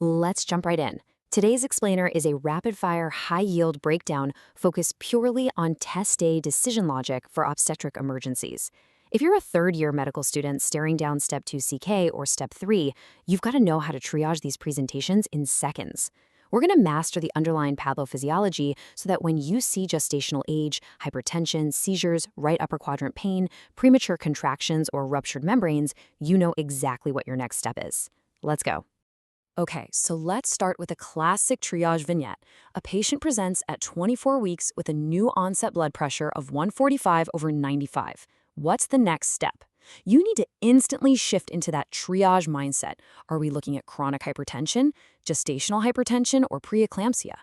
Let's jump right in. Today's explainer is a rapid-fire, high-yield breakdown focused purely on test day decision logic for obstetric emergencies. If you're a third-year medical student staring down Step 2 CK or Step 3, you've got to know how to triage these presentations in seconds. We're going to master the underlying pathophysiology so that when you see gestational age, hypertension, seizures, right upper quadrant pain, premature contractions, or ruptured membranes, you know exactly what your next step is. Let's go. Okay, so let's start with a classic triage vignette. A patient presents at 24 weeks with a new onset blood pressure of 145/95. What's the next step? You need to instantly shift into that triage mindset. Are we looking at chronic hypertension, gestational hypertension, or preeclampsia?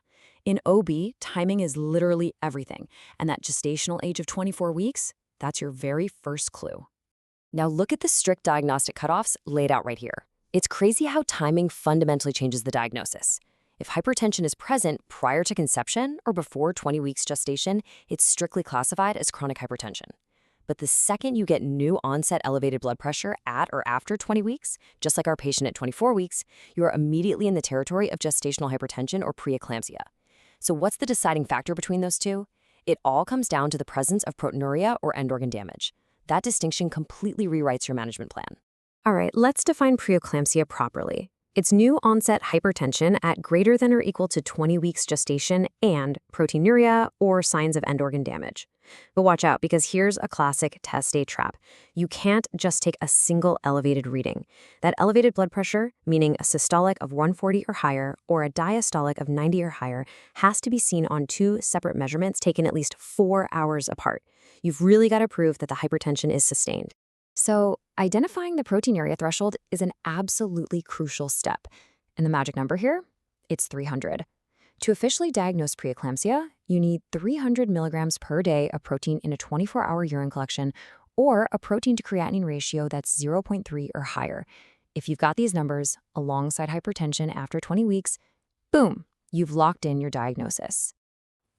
In OB, timing is literally everything, and that gestational age of 24 weeks, that's your very first clue. Now look at the strict diagnostic cutoffs laid out right here. It's crazy how timing fundamentally changes the diagnosis. If hypertension is present prior to conception or before 20 weeks gestation, it's strictly classified as chronic hypertension. But the second you get new onset elevated blood pressure at or after 20 weeks, just like our patient at 24 weeks, you are immediately in the territory of gestational hypertension or preeclampsia. So what's the deciding factor between those two? It all comes down to the presence of proteinuria or end organ damage. That distinction completely rewrites your management plan. All right, let's define preeclampsia properly. It's new onset hypertension at greater than or equal to 20 weeks gestation and proteinuria or signs of end organ damage. But watch out, because here's a classic test day trap. You can't just take a single elevated reading. That elevated blood pressure, meaning a systolic of 140 or higher or a diastolic of 90 or higher, has to be seen on two separate measurements taken at least 4 hours apart. You've really got to prove that the hypertension is sustained. So, identifying the proteinuria threshold is an absolutely crucial step. And the magic number here? It's 300. To officially diagnose preeclampsia, you need 300 milligrams per day of protein in a 24-hour urine collection or a protein to creatinine ratio that's 0.3 or higher. If you've got these numbers alongside hypertension after 20 weeks, boom, you've locked in your diagnosis.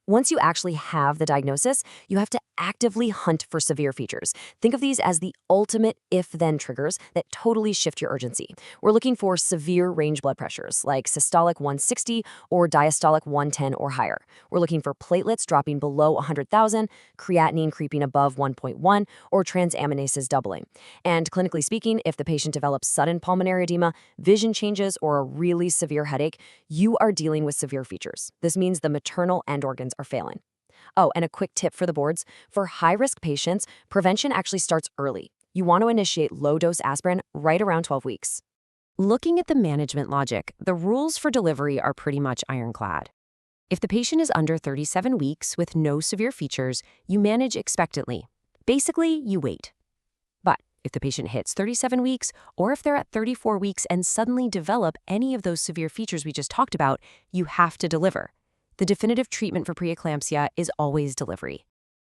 Once you actually have the diagnosis, you have to actively hunt for severe features. Think of these as the ultimate if-then triggers that totally shift your urgency. We're looking for severe range blood pressures, like systolic 160 or diastolic 110 or higher. We're looking for platelets dropping below 100,000, creatinine creeping above 1.1, or transaminases doubling. And clinically speaking, if the patient develops sudden pulmonary edema, vision changes, or a really severe headache, you are dealing with severe features. This means the maternal end organs are failing. Oh, and a quick tip for the boards. For high-risk patients, prevention actually starts early. You want to initiate low-dose aspirin right around 12 weeks. Looking at the management logic, the rules for delivery are pretty much ironclad. If the patient is under 37 weeks with no severe features, you manage expectantly. Basically, you wait. But if the patient hits 37 weeks, or if they're at 34 weeks and suddenly develop any of those severe features we just talked about, you have to deliver. The definitive treatment for preeclampsia is always delivery.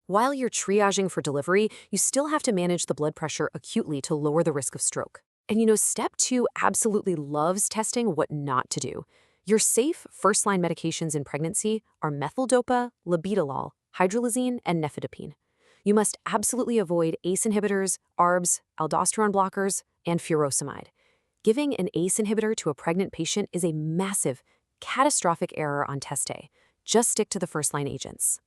While you're triaging for delivery, you still have to manage the blood pressure acutely to lower the risk of stroke. And Step 2 absolutely loves testing what not to do. Your safe first-line medications in pregnancy are methyldopa, labetalol, hydralazine, and nifedipine. You must absolutely avoid ACE inhibitors, ARBs, aldosterone blockers, and furosemide. Giving an ACE inhibitor to a pregnant patient is a massive, catastrophic error on test day. Just stick to the first-line agents.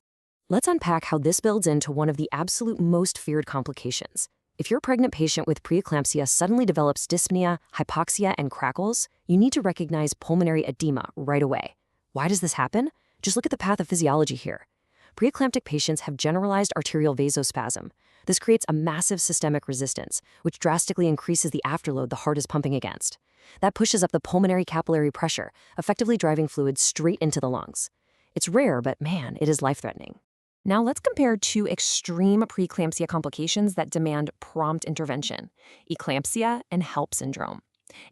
Let's unpack how this builds into one of the absolute most feared complications. If your pregnant patient with preeclampsia suddenly develops dyspnea, hypoxia, and crackles, you need to recognize pulmonary edema right away. Why does this happen? Just look at the pathophysiology here. Preeclamptic patients have generalized arterial vasospasm. This creates a massive systemic resistance, which drastically increases the afterload the heart is pumping against. That pushes up the pulmonary capillary pressure, effectively driving fluid straight into the lungs. It's rare, but man, it is life-threatening. Now let's compare two extreme preeclampsia complications that demand prompt intervention: eclampsia and HELP syndrome.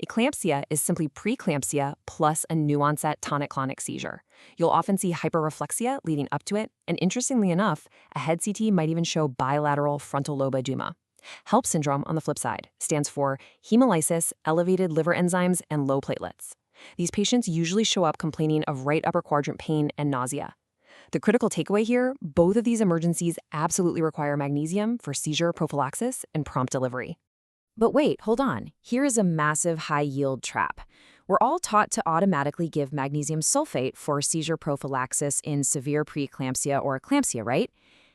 Eclampsia is simply preeclampsia plus a new onset tonic-clonic seizure. You'll often see hyperreflexia leading up to it, and interestingly enough, a head CT might even show bilateral frontal lobe edema. HELP syndrome, on the flip side, stands for hemolysis, elevated liver enzymes, and low platelets. These patients usually show up complaining of right upper quadrant pain and nausea. The critical takeaway here, both of these emergencies absolutely require magnesium for seizure prophylaxis and prompt delivery. But wait, hold on. Here is a massive high-yield trap. We're all taught to automatically give magnesium sulfate for seizure prophylaxis in severe preeclampsia or eclampsia, right?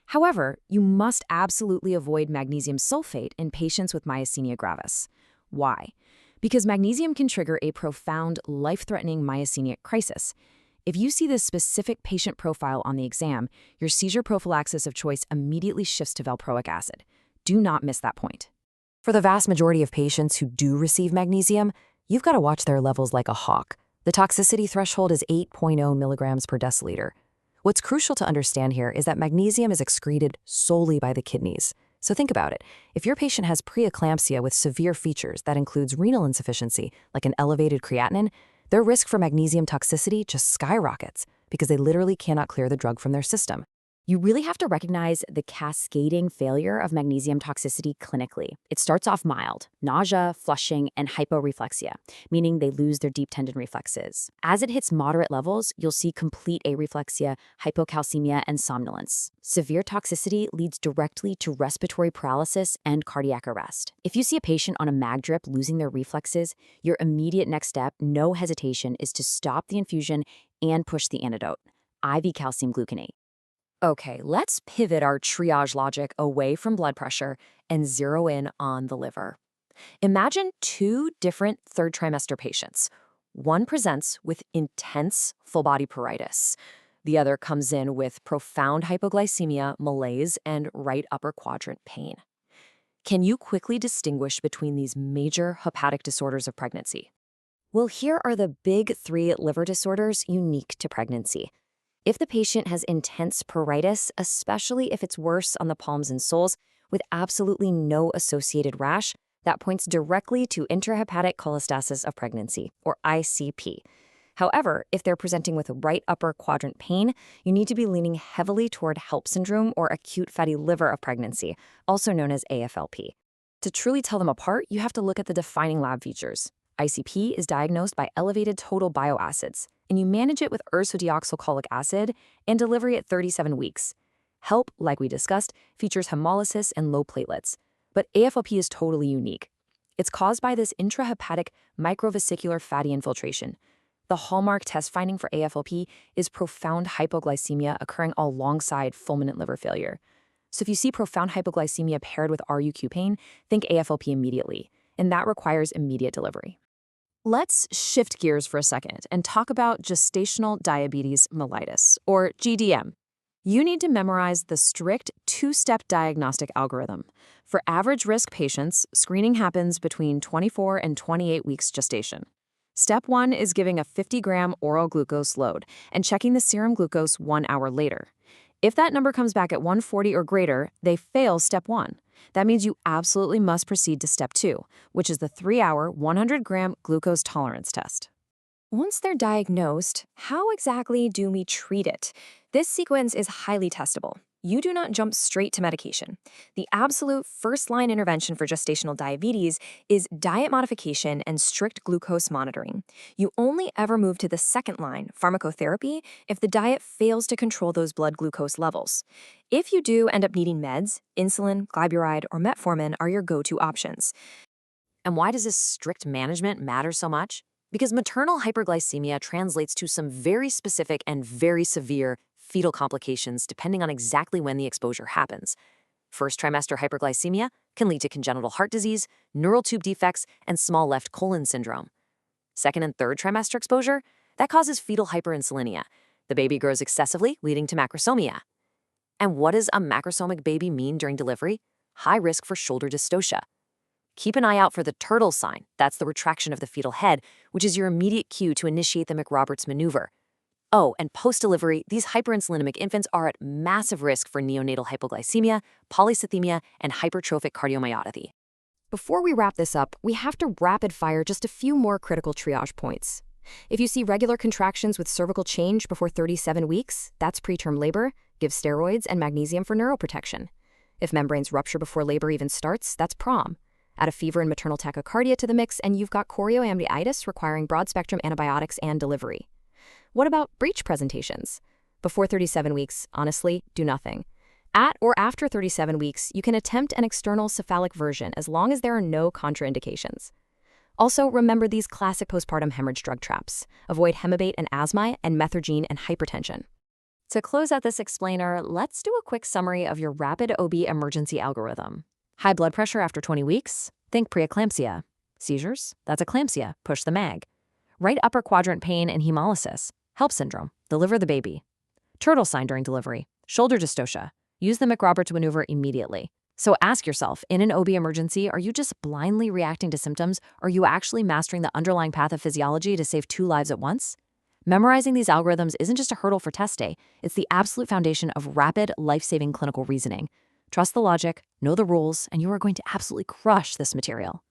However, you must absolutely avoid magnesium sulfate in patients with myasthenia gravis. Why? Because magnesium can trigger a profound, life-threatening myasthenic crisis. If you see this specific patient profile on the exam, your seizure prophylaxis of choice immediately shifts to valproic acid. Do not miss that point. For the vast majority of patients who do receive magnesium, you've got to watch their levels like a hawk. The toxicity threshold is 8.0 milligrams per deciliter. What's crucial to understand here is that magnesium is excreted solely by the kidneys. So think about it. If your patient has preeclampsia with severe features that includes renal insufficiency, like an elevated creatinine, their risk for magnesium toxicity just skyrockets because they literally cannot clear the drug from their system. You really have to recognize the cascading failure of magnesium toxicity clinically. It starts off mild, nausea, flushing, and hyporeflexia, meaning they lose their deep tendon reflexes. As it hits moderate levels, you'll see complete areflexia, hypocalcemia, and somnolence. Severe toxicity leads directly to respiratory paralysis and cardiac arrest. If you see a patient on a mag drip losing their reflexes, your immediate next step, no hesitation, is to stop the infusion and push the antidote, IV calcium gluconate. Okay, let's pivot our triage logic away from blood pressure and zero in on the liver. Imagine two different third trimester patients. One presents with intense full-body pruritus. The other comes in with profound hypoglycemia, malaise, and right upper quadrant pain. Can you quickly distinguish between these major hepatic disorders of pregnancy? Well, here are the big three liver disorders unique to pregnancy. If the patient has intense pruritus, especially if it's worse on the palms and soles, with absolutely no associated rash, that points directly to intrahepatic cholestasis of pregnancy, or ICP. However, if they're presenting with right upper quadrant pain, you need to be leaning heavily toward HELP syndrome or acute fatty liver of pregnancy, also known as AFLP. To truly tell them apart, you have to look at the defining lab features. ICP is diagnosed by elevated total bile acids, and you manage it with ursodeoxycholic acid and delivery at 37 weeks. HELP, like we discussed, features hemolysis and low platelets, but AFLP is totally unique. It's caused by this intrahepatic microvesicular fatty infiltration. The hallmark test finding for AFLP is profound hypoglycemia occurring alongside fulminant liver failure. So if you see profound hypoglycemia paired with RUQ pain, think AFLP immediately, and that requires immediate delivery. Let's shift gears for a second and talk about gestational diabetes mellitus, or GDM. You need to memorize the strict two-step diagnostic algorithm. For average-risk patients, screening happens between 24 and 28 weeks gestation. Step 1 is giving a 50-gram oral glucose load and checking the serum glucose 1 hour later. If that number comes back at 140 or greater, they fail Step 1. That means you absolutely must proceed to Step 2, which is the 3-hour, 100-gram glucose tolerance test. Once they're diagnosed, how exactly do we treat it? This sequence is highly testable. You do not jump straight to medication. The absolute first-line intervention for gestational diabetes is diet modification and strict glucose monitoring. You only ever move to the second line, pharmacotherapy, if the diet fails to control those blood glucose levels. If you do end up needing meds, insulin, glyburide, or metformin are your go-to options. And why does this strict management matter so much? Because maternal hyperglycemia translates to some very specific and very severe fetal complications depending on exactly when the exposure happens. First trimester hyperglycemia can lead to congenital heart disease, neural tube defects, and small left colon syndrome. Second and third trimester exposure, that causes fetal hyperinsulinemia. The baby grows excessively, leading to macrosomia. And what does a macrosomic baby mean during delivery? High risk for shoulder dystocia. Keep an eye out for the turtle sign. That's the retraction of the fetal head, which is your immediate cue to initiate the McRoberts maneuver. Oh, and post-delivery, these hyperinsulinemic infants are at massive risk for neonatal hypoglycemia, polycythemia, and hypertrophic cardiomyopathy. Before we wrap this up, we have to rapid-fire just a few more critical triage points. If you see regular contractions with cervical change before 37 weeks, that's preterm labor. Give steroids and magnesium for neuroprotection. If membranes rupture before labor even starts, that's prom. Add a fever and maternal tachycardia to the mix, and you've got chorioamnionitis requiring broad-spectrum antibiotics and delivery. What about breech presentations? Before 37 weeks, honestly, do nothing. At or after 37 weeks, you can attempt an external cephalic version as long as there are no contraindications. Also, remember these classic postpartum hemorrhage drug traps. Avoid hemabate and asthma and methergine and hypertension. To close out this explainer, let's do a quick summary of your rapid OB emergency algorithm. High blood pressure after 20 weeks? Think preeclampsia. Seizures? That's eclampsia. Push the mag. Right upper quadrant pain and hemolysis. HELP syndrome. Deliver the baby. Turtle sign during delivery. Shoulder dystocia. Use the McRoberts maneuver immediately. So ask yourself, in an OB emergency, are you just blindly reacting to symptoms, or are you actually mastering the underlying pathophysiology to save 2 lives at once? Memorizing these algorithms isn't just a hurdle for test day, it's the absolute foundation of rapid, life-saving clinical reasoning. Trust the logic, know the rules, and you are going to absolutely crush this material.